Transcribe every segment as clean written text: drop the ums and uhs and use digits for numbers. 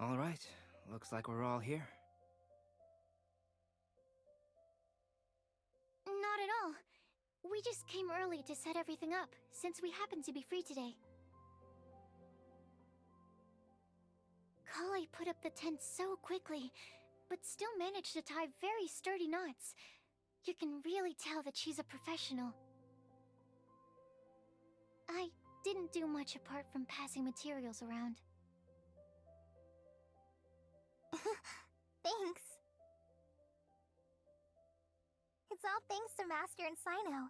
All right, looks like we're all here. Not at all. We just came early to set everything up, since we happen to be free today. Kale put up the tent so quickly, but still managed to tie very sturdy knots. You can really tell that she's a professional. I didn't do much apart from passing materials around. Thanks. It's all thanks to Master and Cyno.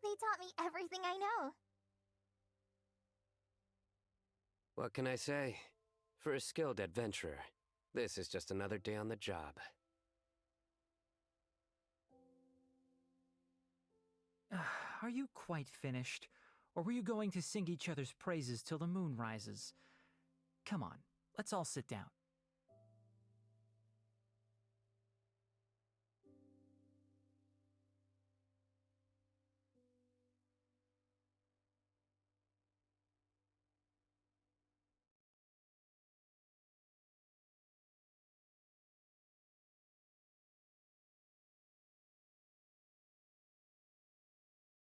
They taught me everything I know. What can I say? For a skilled adventurer, this is just another day on the job. Are you quite finished? Or were you going to sing each other's praises till the moon rises? Come on, let's all sit down.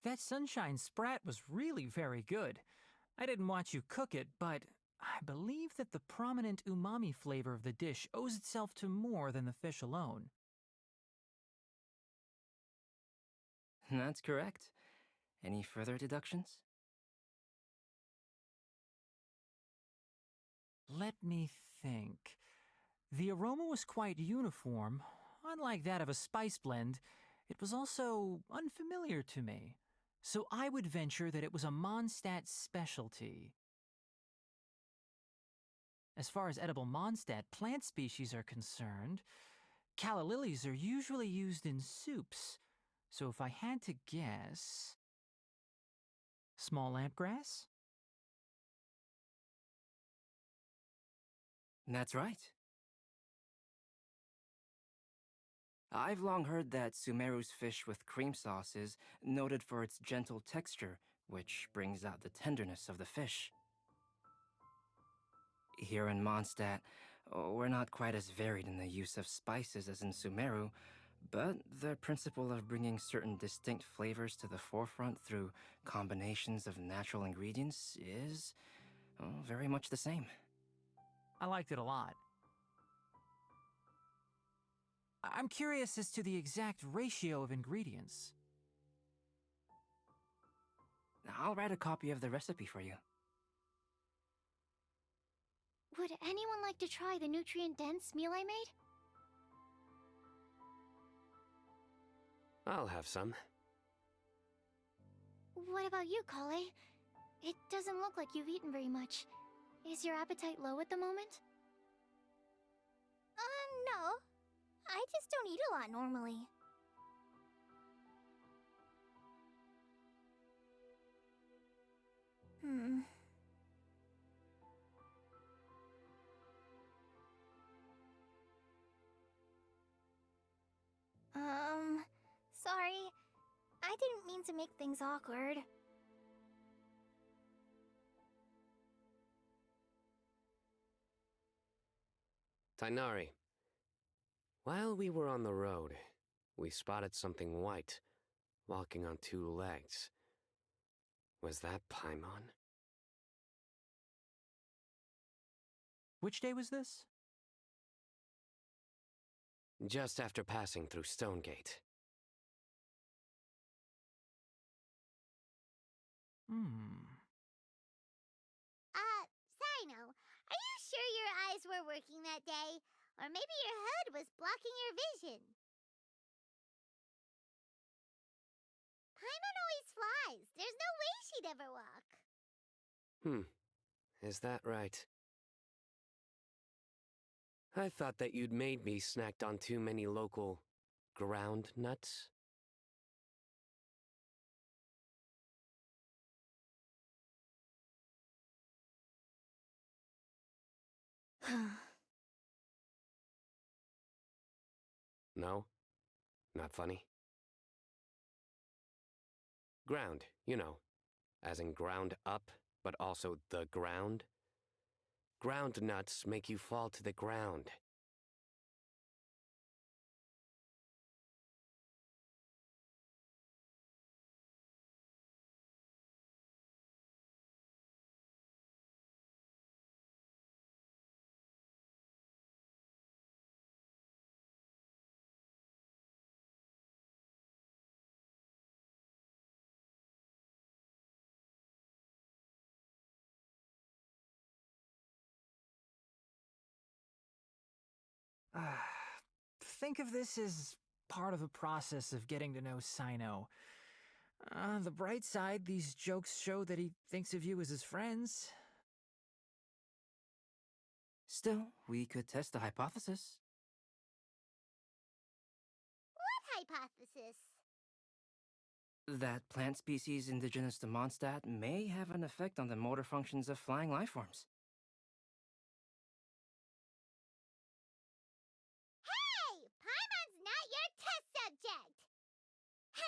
That sunshine sprat was really very good. I didn't watch you cook it, but I believe that the prominent umami flavor of the dish owes itself to more than the fish alone. That's correct. Any further deductions? Let me think. The aroma was quite uniform. Unlike that of a spice blend, it was also unfamiliar to me. So I would venture that it was a Mondstadt specialty. As far as edible Mondstadt plant species are concerned, calla lilies are usually used in soups. So if I had to guess... small lampgrass? That's right. I've long heard that Sumeru's fish with cream sauce is noted for its gentle texture, which brings out the tenderness of the fish. Here in Mondstadt, we're not quite as varied in the use of spices as in Sumeru, but the principle of bringing certain distinct flavors to the forefront through combinations of natural ingredients is very much the same. I liked it a lot. I'm curious as to the exact ratio of ingredients. I'll write a copy of the recipe for you. Would anyone like to try the nutrient-dense meal I made? I'll have some. What about you, Kale? It doesn't look like you've eaten very much. Is your appetite low at the moment? No. I just don't eat a lot normally. Sorry. I didn't mean to make things awkward. Tainari, while we were on the road, we spotted something white, walking on two legs. Was that Paimon? Which day was this? Just after passing through Stonegate. Cyno, are you sure your eyes were working that day? Or maybe your hood was blocking your vision? Paimon always flies. There's no way she'd ever walk. Is that right? I thought that you'd made me snacked on too many local ground nuts. No? Not funny? Ground, you know, as in ground up, but also the ground. ground nuts make you fall to the ground. Think of this as part of the process of getting to know Sayno. On the bright side, these jokes show that he thinks of you as his friends. Still, we could test the hypothesis. What hypothesis? That plant species indigenous to Mondstadt may have an effect on the motor functions of flying life forms. Hey! Paimon's not your test subject!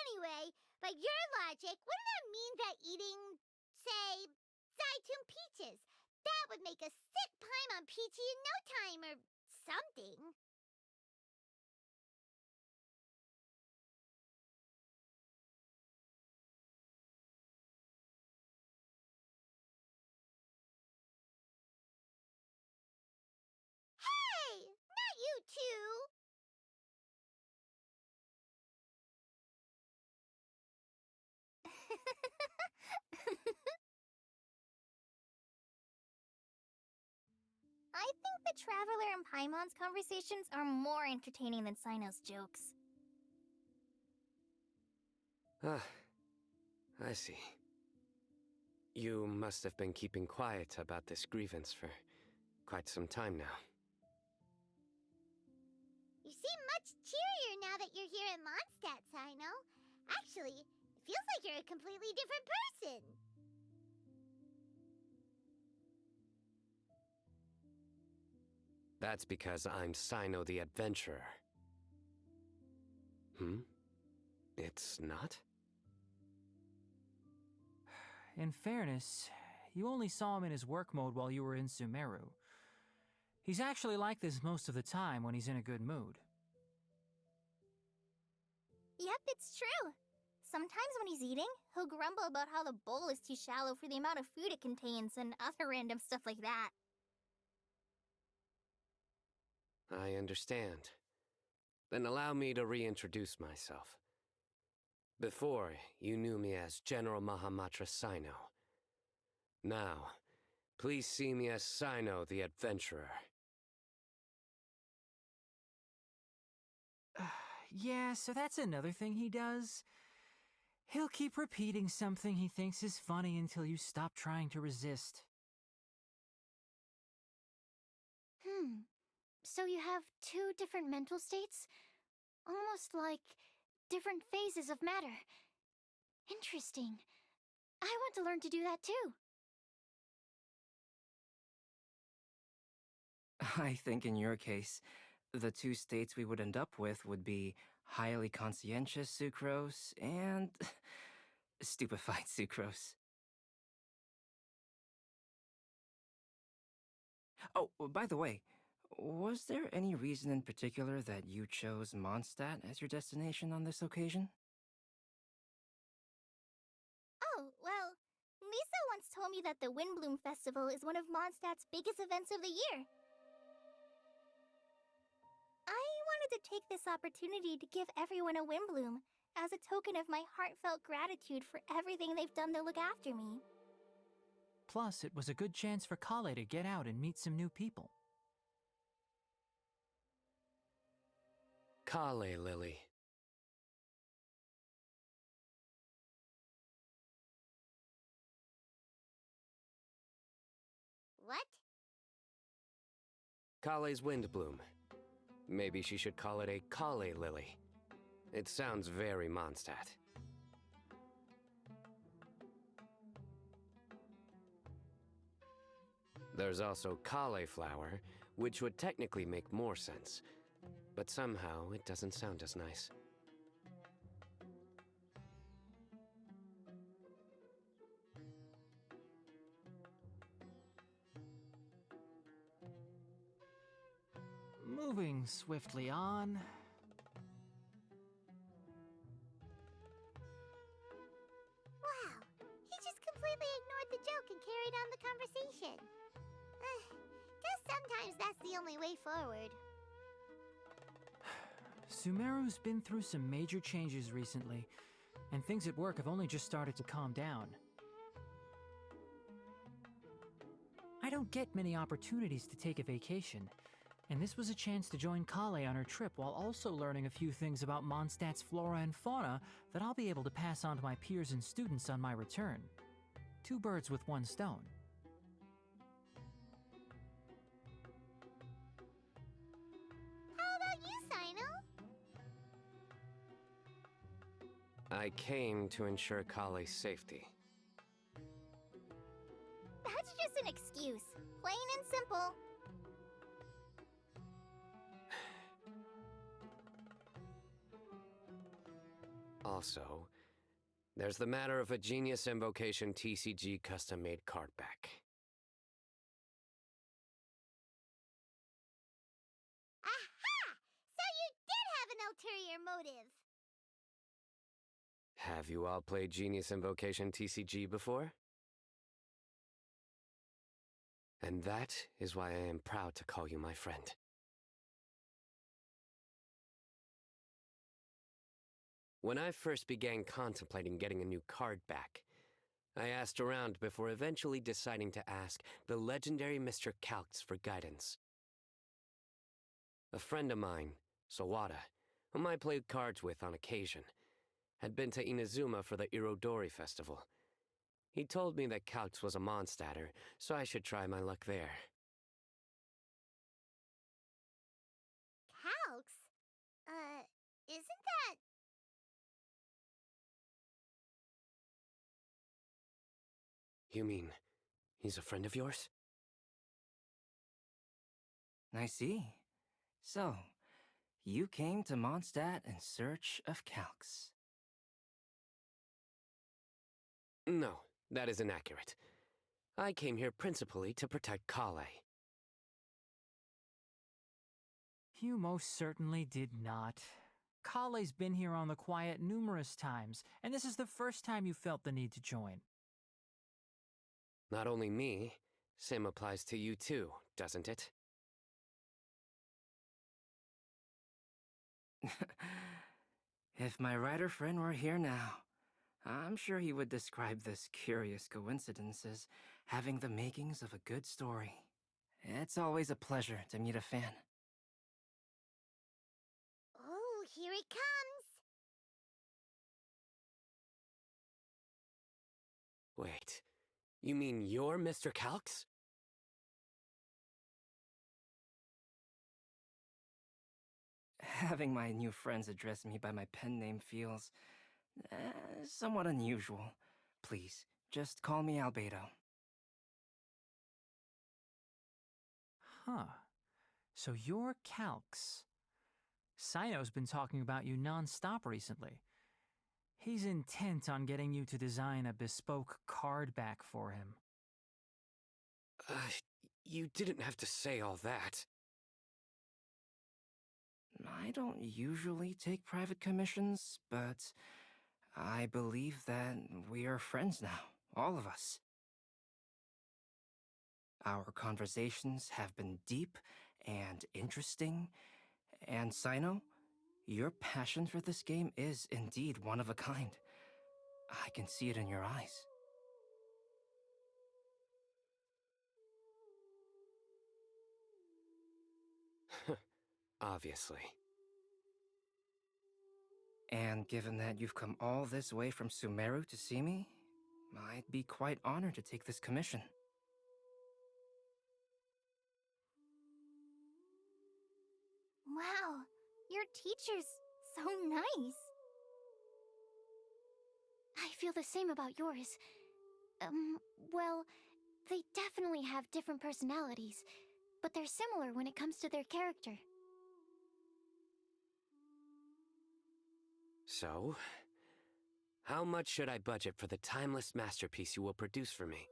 Anyway, by your logic, wouldn't that mean that eating, say, Zaitun peaches, that would make a sick Paimon peachy in no time or something? Hey! Not you two! I think the Traveler and Paimon's conversations are more entertaining than Cyno's jokes. Ah, I see. You must have been keeping quiet about this grievance for quite some time now. You seem much cheerier now that you're here in Mondstadt, Cyno. Actually, it feels like you're a completely different person. That's because I'm Cyno the Adventurer. It's not? In fairness, you only saw him in his work mode while you were in Sumeru. He's actually like this most of the time when he's in a good mood. Yep, it's true. Sometimes when he's eating, he'll grumble about how the bowl is too shallow for the amount of food it contains and other random stuff like that. I understand. Then allow me to reintroduce myself. Before, you knew me as General Mahamatra Cyno. Now, please see me as Cyno the Adventurer. Yeah, so that's another thing he does. He'll keep repeating something he thinks is funny until you stop trying to resist. So you have two different mental states? Almost like different phases of matter. Interesting. I want to learn to do that too. I think in your case, the two states we would end up with would be highly conscientious sucrose and stupefied sucrose. Oh, by the way, was there any reason in particular that you chose Mondstadt as your destination on this occasion? Oh, well, Lisa once told me that the Windbloom Festival is one of Mondstadt's biggest events of the year. I wanted to take this opportunity to give everyone a Windbloom as a token of my heartfelt gratitude for everything they've done to look after me. Plus, it was a good chance for Kale to get out and meet some new people. Kale Lily. What? Kale's Windbloom. Maybe she should call it a Kale Lily. It sounds very Mondstadt. There's also cauliflower, which would technically make more sense, but somehow it doesn't sound as nice. Moving swiftly on. Wow, he just completely ignored the joke and carried on the conversation. Guess sometimes that's the only way forward. Sumeru's been through some major changes recently, and things at work have only just started to calm down. I don't get many opportunities to take a vacation, and this was a chance to join Kale on her trip while also learning a few things about Mondstadt's flora and fauna that I'll be able to pass on to my peers and students on my return. 2 birds with 1 stone. How about you, Sayno? I came to ensure Kale's safety. That's just an excuse. Plain and simple. Also, there's the matter of a Genius Invocation TCG custom-made card back. Aha! So you did have an ulterior motive. Have you all played Genius Invocation TCG before? And that is why I am proud to call you my friend. When I first began contemplating getting a new card back, I asked around before eventually deciding to ask the legendary Mr. Calx for guidance. A friend of mine, Sawada, whom I played cards with on occasion, had been to Inazuma for the Irodori festival. He told me that Calx was a Mondstadter, so I should try my luck there. Calx? Isn't that... You mean, he's a friend of yours? I see. So, you came to Mondstadt in search of Calx. No, that is inaccurate. I came here principally to protect Kale. You most certainly did not. Kale's been here on the quiet numerous times, and this is the first time you felt the need to join. Not only me, same applies to you too, doesn't it? If my writer friend were here now, I'm sure he would describe this curious coincidence as having the makings of a good story. It's always a pleasure to meet a fan. Oh, here he comes! Wait, you mean you're Mr. Calx? Having my new friends address me by my pen name feels somewhat unusual. Please, just call me Albedo. Huh. So you're Calx. Sayno's been talking about you non-stop recently. He's intent on getting you to design a bespoke card back for him. You didn't have to say all that. I don't usually take private commissions, but I believe that we are friends now, all of us. Our conversations have been deep and interesting, and Sayno, your passion for this game is indeed one of a kind. I can see it in your eyes. Obviously. And given that you've come all this way from Sumeru to see me, I'd be quite honored to take this commission. Wow, your teacher's so nice. I feel the same about yours. Well, they definitely have different personalities, but they're similar when it comes to their character. So, how much should I budget for the timeless masterpiece you will produce for me?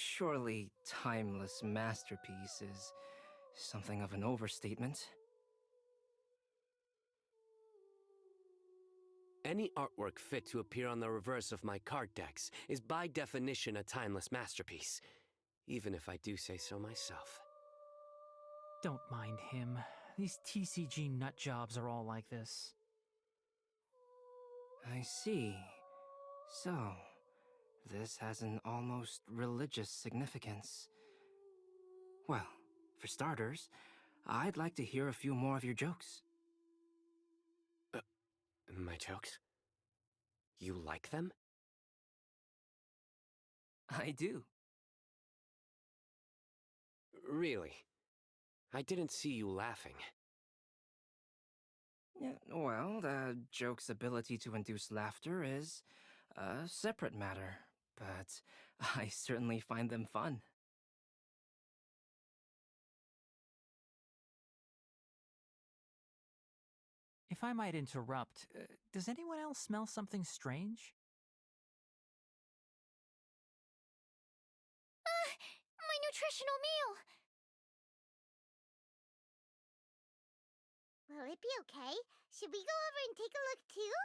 Surely, timeless masterpiece is something of an overstatement. Any artwork fit to appear on the reverse of my card decks is by definition a timeless masterpiece, even if I do say so myself. Don't mind him. These TCG nut jobs are all like this. I see. So, this has an almost religious significance. Well, for starters, I'd like to hear a few more of your jokes. My jokes? You like them? I do. Really? I didn't see you laughing. Yeah, well, the joke's ability to induce laughter is a separate matter, but I certainly find them fun. If I might interrupt, does anyone else smell something strange? My nutritional meal! Will it be okay? Should we go over and take a look too?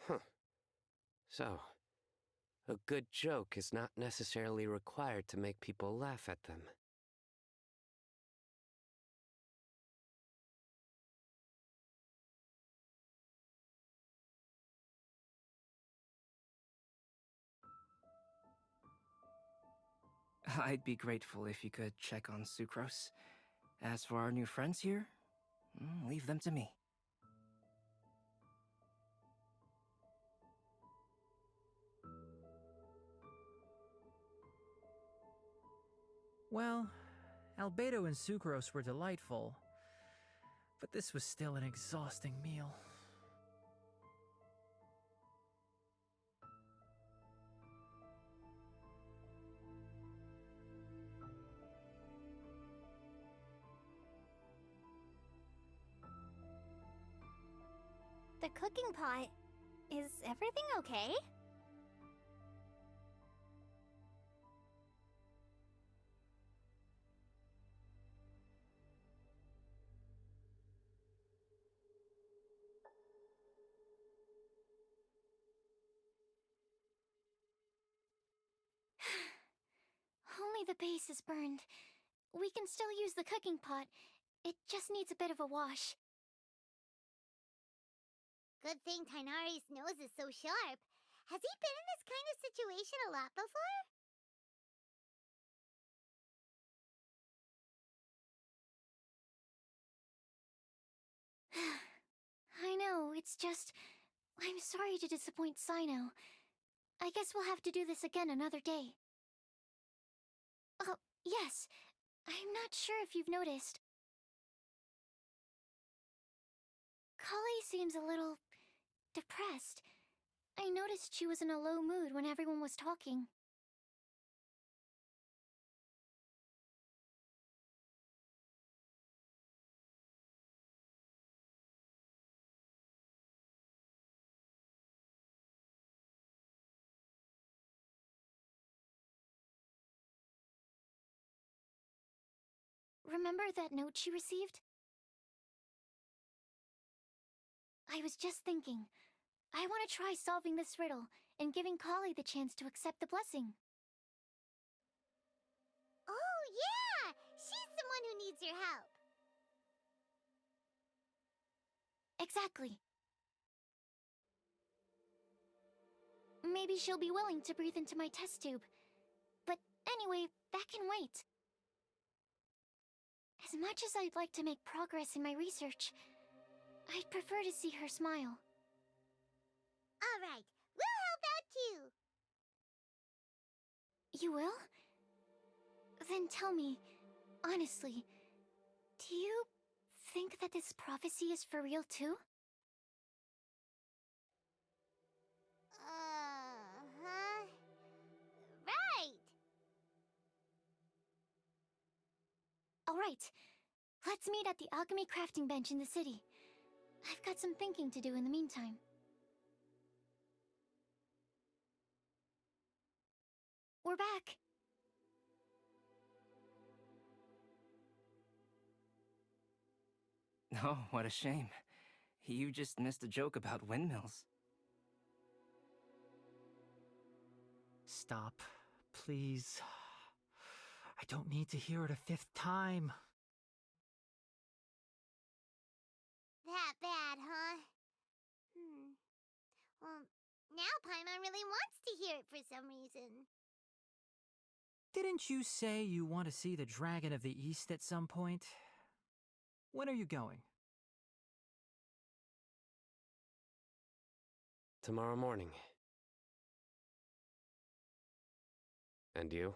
Huh. So, a good joke is not necessarily required to make people laugh at them. I'd be grateful if you could check on Sucrose. As for our new friends here, leave them to me. Well, Albedo and Sucrose were delightful, but this was still an exhausting meal. The cooking pot. Is everything okay? Only the base is burned. We can still use the cooking pot. It just needs a bit of a wash. Good thing Tainari's nose is so sharp. Has he been in this kind of situation a lot before? I know, it's just... I'm sorry to disappoint Cyno. I guess we'll have to do this again another day. Oh, yes. I'm not sure if you've noticed. Kali seems a little... depressed. I noticed she was in a low mood when everyone was talking. Remember that note she received? I was just thinking. I want to try solving this riddle and giving Kali the chance to accept the blessing. Oh, yeah! She's someone who needs your help. Exactly. Maybe she'll be willing to breathe into my test tube. But anyway, that can wait. As much as I'd like to make progress in my research, I'd prefer to see her smile. All right, we'll help out too. You will? Then tell me, honestly, do you think that this prophecy is for real too? Uh-huh. Right. All right, Let's meet at the alchemy crafting bench in the city. I've got some thinking to do in the meantime. We're back. Oh, what a shame. You just missed a joke about windmills. Stop, please. I don't need to hear it a fifth time. That bad, huh? Well, now Paimon really wants to hear it for some reason. Didn't you say you want to see the Dragon of the East at some point? When are you going? Tomorrow morning. And you?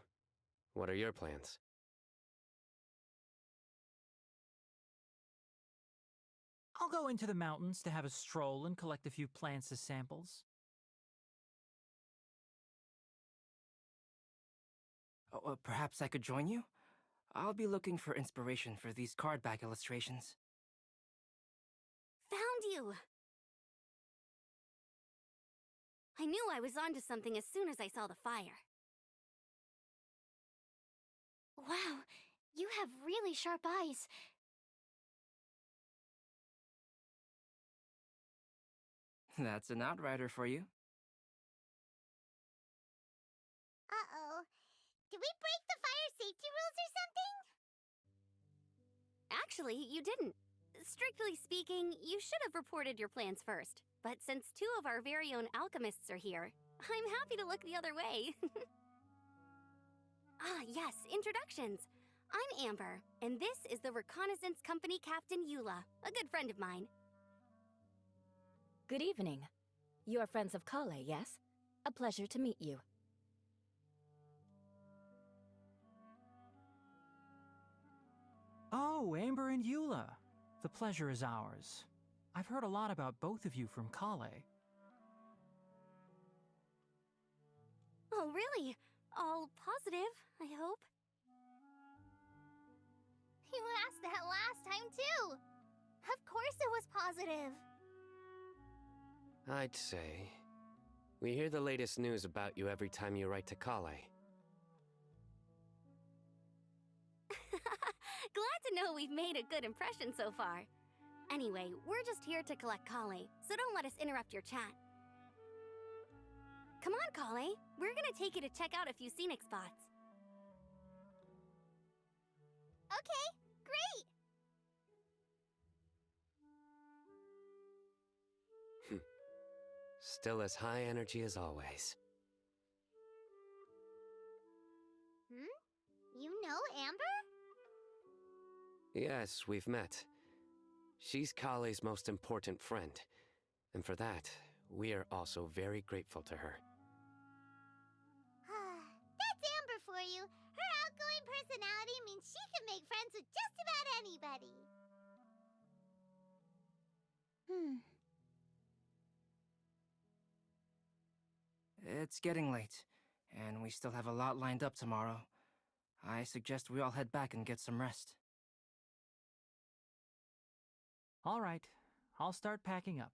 What are your plans? I'll go into the mountains to have a stroll and collect a few plants as samples. Oh, perhaps I could join you? I'll be looking for inspiration for these card back illustrations. Found you! I knew I was onto something as soon as I saw the fire. Wow, you have really sharp eyes. That's an outrider for you. Uh-oh. Did we break the fire safety rules or something? Actually, you didn't. Strictly speaking, you should have reported your plans first. But since two of our very own alchemists are here, I'm happy to look the other way. Yes, introductions. I'm Amber, and this is the Reconnaissance Company Captain Eula, a good friend of mine. Good evening. You are friends of Kale, yes? A pleasure to meet you. Oh, Amber and Eula. The pleasure is ours. I've heard a lot about both of you from Kale. Oh, really? All positive, I hope. You asked that last time, too. Of course it was positive. I'd say. We hear the latest news about you every time you write to Kale. Glad to know we've made a good impression so far. Anyway, we're just here to collect Kale, so don't let us interrupt your chat. Come on, Kale. We're gonna take you to check out a few scenic spots. Okay, great. Still as high energy as always. You know Amber? Yes, we've met. She's Kale's most important friend. And for that, we are also very grateful to her. That's Amber for you. Her outgoing personality means she can make friends with just about anybody. It's getting late, and we still have a lot lined up tomorrow. I suggest we all head back and get some rest. All right, I'll start packing up.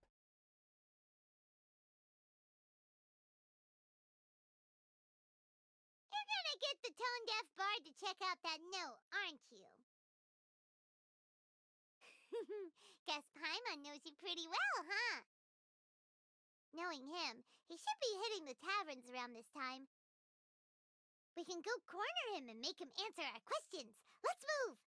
You're gonna get the tone-deaf bard to check out that note, aren't you? Guess Paimon knows you pretty well, huh? Knowing him, he should be hitting the taverns around this time. We can go corner him and make him answer our questions. Let's move!